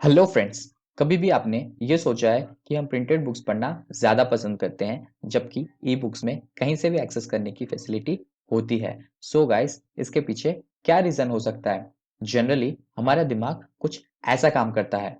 Hello friends. कभी भी आपने ये सोचा है कि हम प्रिंटेड बुक्स पढ़ना ज़्यादा पसंद करते हैं जबकि ई बुक्स में कहीं से भी एक्सेस करने की फैसिलिटी होती है। सो गाइस, इसके पीछे क्या रीज़न हो सकता है? जनरली हमारा दिमाग कुछ ऐसा काम करता है।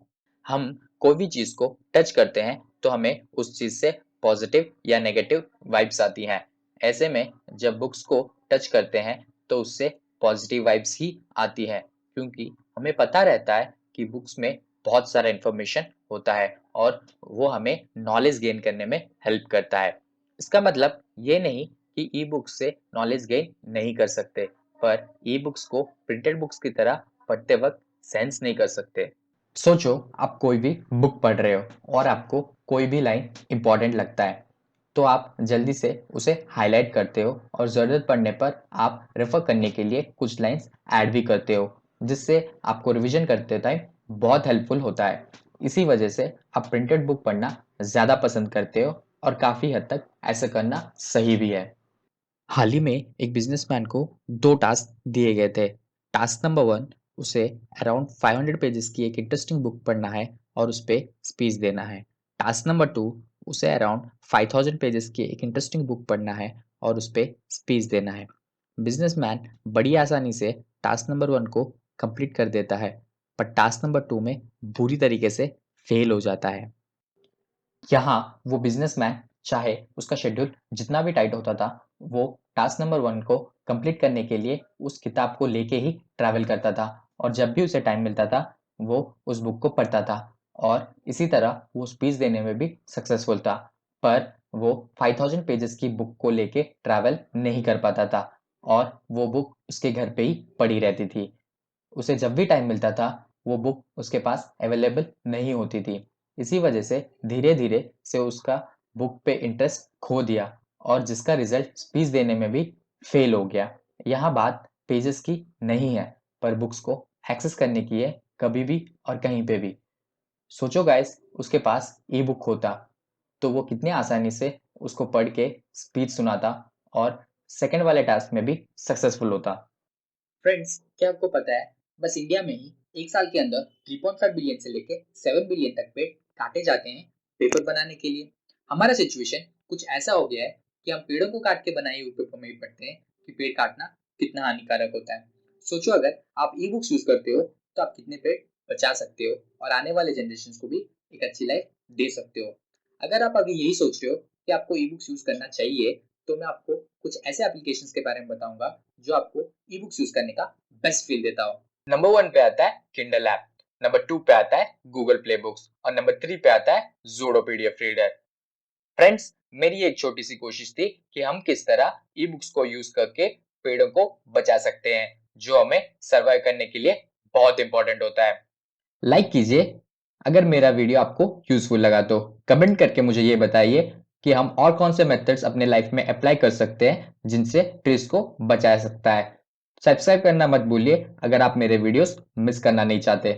हम कोई भी चीज़ को टच करते हैं तो हमें उस चीज़ से पॉजिटिव या नेगेटिव वाइब्स आती हैं। ऐसे में जब बुक्स को टच करते हैं तो उससे पॉजिटिव वाइब्स ही आती है, क्योंकि हमें पता रहता है कि बुक्स में बहुत सारा इन्फॉर्मेशन होता है और वो हमें नॉलेज गेन करने में हेल्प करता है। इसका मतलब ये नहीं कि ई बुक्स से नॉलेज गेन नहीं कर सकते, पर ई बुक्स को प्रिंटेड बुक्स की तरह पढ़ते वक्त सेंस नहीं कर सकते। सोचो, आप कोई भी बुक पढ़ रहे हो और आपको कोई भी लाइन इंपॉर्टेंट लगता है, तो आप जल्दी से उसे हाईलाइट करते हो और ज़रूरत पड़ने पर आप रेफर करने के लिए कुछ लाइंस ऐड भी करते हो, जिससे आपको रिवीजन करते टाइम बहुत हेल्पफुल होता है। इसी वजह से आप प्रिंटेड बुक पढ़ना ज़्यादा पसंद करते हो और काफ़ी हद तक ऐसा करना सही भी है। हाल ही में एक बिजनेसमैन को दो टास्क दिए गए थे। टास्क नंबर वन, उसे अराउंड 500 पेजेस की एक इंटरेस्टिंग बुक पढ़ना है और उस पे स्पीच देना है। टास्क नंबर टू, उसे अराउंड 5000 पेजेस की एक इंटरेस्टिंग बुक पढ़ना है और उस पे स्पीच देना है। बिजनेसमैन बड़ी आसानी से टास्क नंबर वन को कंप्लीट कर देता है, पर टास्क नंबर टू में बुरी तरीके से फेल हो जाता है। यहाँ वो बिजनेसमैन, चाहे उसका शेड्यूल जितना भी टाइट होता था, वो टास्क नंबर वन को कंप्लीट करने के लिए उस किताब को लेके ही ट्रैवल करता था और जब भी उसे टाइम मिलता था वो उस बुक को पढ़ता था और इसी तरह वो स्पीच देने में भी सक्सेसफुल था। पर वो 5000 पेजेस की बुक को लेके ट्रैवल नहीं कर पाता था और वो बुक उसके घर पे ही पड़ी रहती थी। उसे जब भी टाइम मिलता था वो बुक उसके पास अवेलेबल नहीं होती थी। इसी वजह से धीरे-धीरे से उसका बुक पे इंटरेस्ट खो दिया और जिसका रिजल्ट स्पीच देने में भी फेल हो गया। यहाँ बात पेजेस की नहीं है, पर बुक्स को एक्सेस करने की है, कभी भी और कहीं पे भी। सोचो गाइस, उसके पास ई बुक होता तो वो कितनी आसानी से उसको पढ़ के स्पीच सुनाता और सेकंड वाले टास्क में भी सक्सेसफुल होता। फ्रेंड्स, क्या आपको पता है, बस इंडिया में ही एक साल के अंदर 3.5 बिलियन से लेके 7 बिलियन तक पेड़ काटे जाते हैं पेपर बनाने के लिए। हमारा सिचुएशन कुछ ऐसा हो गया है कि हम पेड़ों को काट के बनाए हुए पेपर में ही पढ़ते हैं कि पेड़ काटना कितना हानिकारक होता है। सोचो, अगर आप ई बुक्स यूज करते हो तो आप कितने पेड़ बचा सकते हो और आने वाले जनरेशन को भी एक अच्छी लाइफ दे सकते हो। अगर आप अभी यही सोच रहे हो कि आपको ई बुक्स यूज करना चाहिए, तो मैं आपको कुछ ऐसे एप्लीकेशंस के बारे में बताऊंगा जो आपको ई बुक्स यूज करने का बेस्ट फील देता हो। नंबर वन पे आता है किंडल ऐप, नंबर टू पे आता है गूगल प्ले बुक्स और नंबर थ्री पे आता है जोडो पीडीएफ रीडर। फ्रेंड्स, मेरी एक छोटी सी कोशिश थी कि हम किस तरह ई बुक्स को यूज करके पेड़ों को बचा सकते हैं, जो हमें सर्वाइव करने के लिए बहुत इंपॉर्टेंट होता है। लाइक कीजिए अगर मेरा वीडियो आपको यूजफुल लगा तो। कमेंट करके मुझे ये बताइए कि हम और कौन से मेथड्स अपने लाइफ में अप्लाई कर सकते हैं जिनसे ट्रीज को बचाया सकता है। सब्सक्राइब करना मत भूलिए अगर आप मेरे वीडियोस मिस करना नहीं चाहते।